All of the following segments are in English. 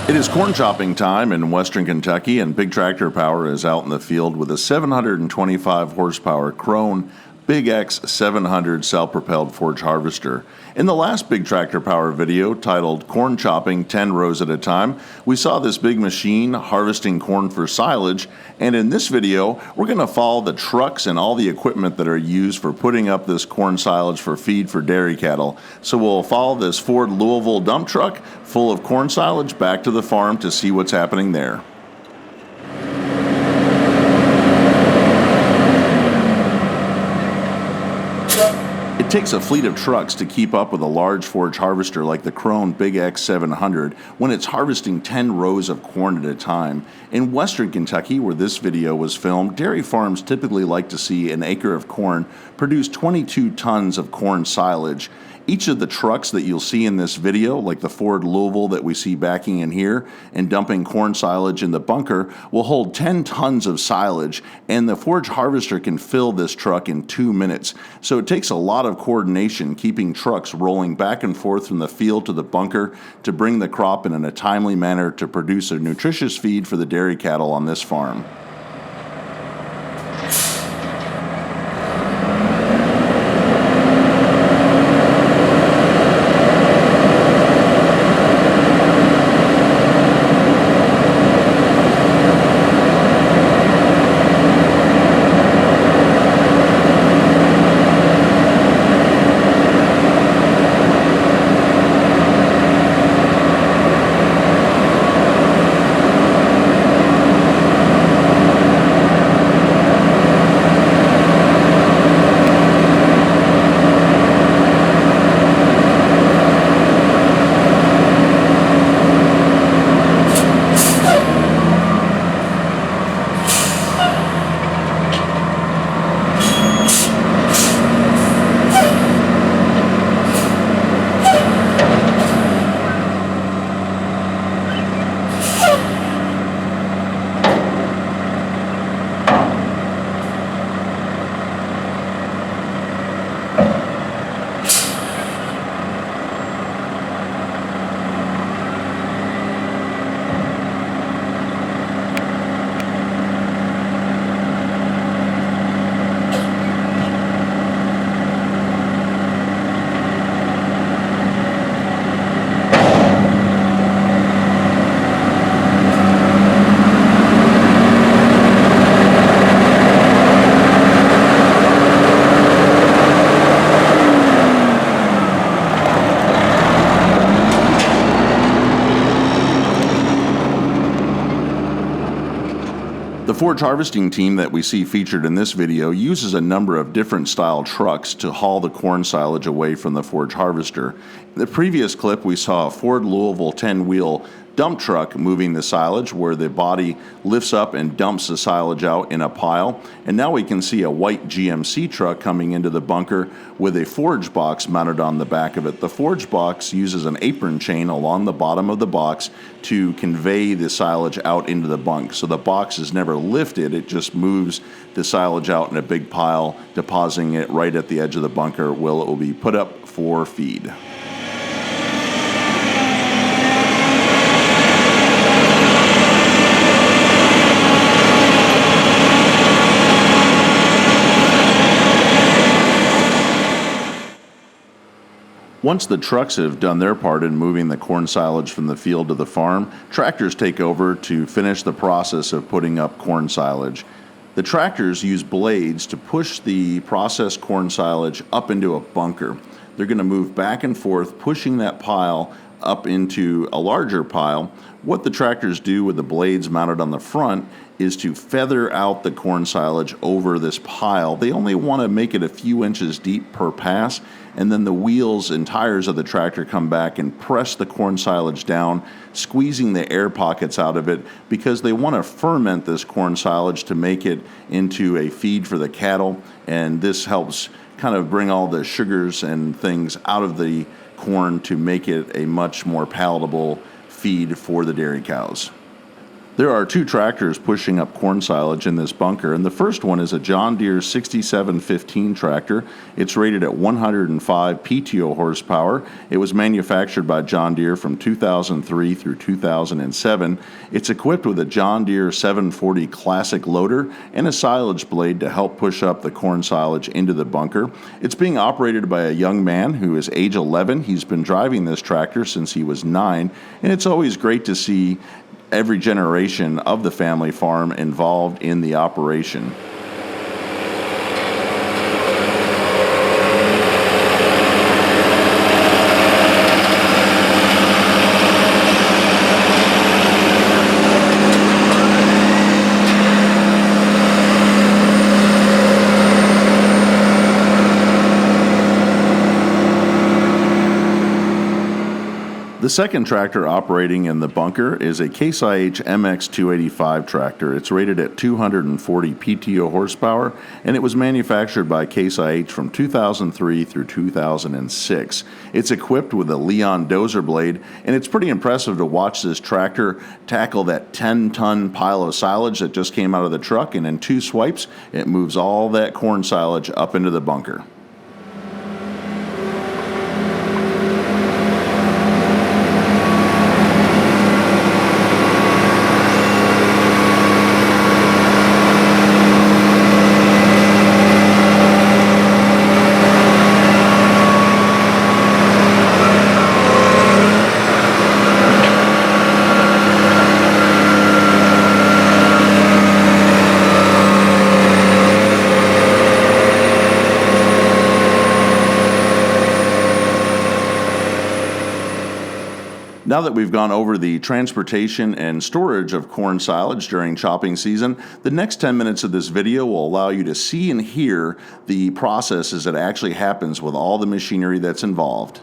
It is corn chopping time in western Kentucky, and Big Tractor Power is out in the field with a 725 horsepower Krone Big X 700 self-propelled forage harvester. In the last Big Tractor Power video, titled Corn Chopping 10 Rows at a Time, we saw this big machine harvesting corn for silage, and in this video, we're going to follow the trucks and all the equipment that are used for putting up this corn silage for feed for dairy cattle. So we'll follow this Ford Louisville dump truck full of corn silage back to the farm to see what's happening there. It takes a fleet of trucks to keep up with a large forage harvester like the Krone Big X 700 when it's harvesting 10 rows of corn at a time. In western Kentucky, where this video was filmed, dairy farms typically like to see an acre of corn produce 22 tons of corn silage. Each of the trucks that you'll see in this video, like the Ford Louisville that we see backing in here and dumping corn silage in the bunker, will hold 10 tons of silage, and the forage harvester can fill this truck in 2 minutes. So it takes a lot of coordination keeping trucks rolling back and forth from the field to the bunker to bring the crop in a timely manner to produce a nutritious feed for the dairy cattle on this farm. The forage harvesting team that we see featured in this video uses a number of different style trucks to haul the corn silage away from the forage harvester. In the previous clip, we saw a Ford Louisville 10-wheel dump truck moving the silage, where the body lifts up and dumps the silage out in a pile. And now we can see a white GMC truck coming into the bunker with a forage box mounted on the back of it. The forage box uses an apron chain along the bottom of the box to convey the silage out into the bunk. So the box is never lifted, it just moves the silage out in a big pile, depositing it right at the edge of the bunker where it will be put up for feed. Once the trucks have done their part in moving the corn silage from the field to the farm, tractors take over to finish the process of putting up corn silage. The tractors use blades to push the processed corn silage up into a bunker. They're going to move back and forth, pushing that pile up into a larger pile. What the tractors do with the blades mounted on the front is to feather out the corn silage over this pile. They only want to make it a few inches deep per pass, and then the wheels and tires of the tractor come back and press the corn silage down, squeezing the air pockets out of it because they want to ferment this corn silage to make it into a feed for the cattle, and this helps kind of bring all the sugars and things out of the corn to make it a much more palatable feed for the dairy cows. There are two tractors pushing up corn silage in this bunker, and the first one is a John Deere 6715 tractor. It's rated at 105 PTO horsepower. It was manufactured by John Deere from 2003 through 2007. It's equipped with a John Deere 740 Classic loader and a silage blade to help push up the corn silage into the bunker. It's being operated by a young man who is age 11. He's been driving this tractor since he was 9, and it's always great to see every generation of the family farm involved in the operation. The second tractor operating in the bunker is a CaseIH MX285 tractor. It's rated at 240 PTO horsepower, and it was manufactured by CaseIH from 2003 through 2006. It's equipped with a Leon dozer blade, and it's pretty impressive to watch this tractor tackle that 10-ton pile of silage that just came out of the truck, and in 2 swipes, it moves all that corn silage up into the bunker. Now that we've gone over the transportation and storage of corn silage during chopping season, the next 10 minutes of this video will allow you to see and hear the process as it actually happens with all the machinery that's involved.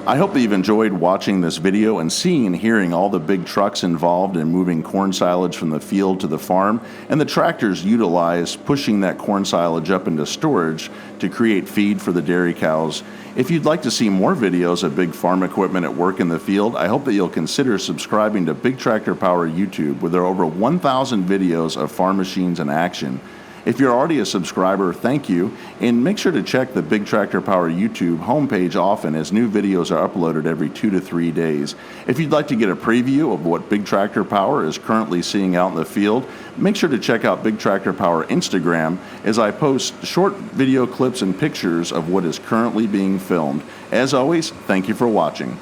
I hope that you've enjoyed watching this video and seeing and hearing all the big trucks involved in moving corn silage from the field to the farm, and the tractors utilized pushing that corn silage up into storage to create feed for the dairy cows. If you'd like to see more videos of big farm equipment at work in the field, I hope that you'll consider subscribing to Big Tractor Power YouTube, where there are over 1,000 videos of farm machines in action. If you're already a subscriber, thank you, and make sure to check the Big Tractor Power YouTube homepage often, as new videos are uploaded every 2 to 3 days. If you'd like to get a preview of what Big Tractor Power is currently seeing out in the field, make sure to check out Big Tractor Power Instagram, as I post short video clips and pictures of what is currently being filmed. As always, thank you for watching.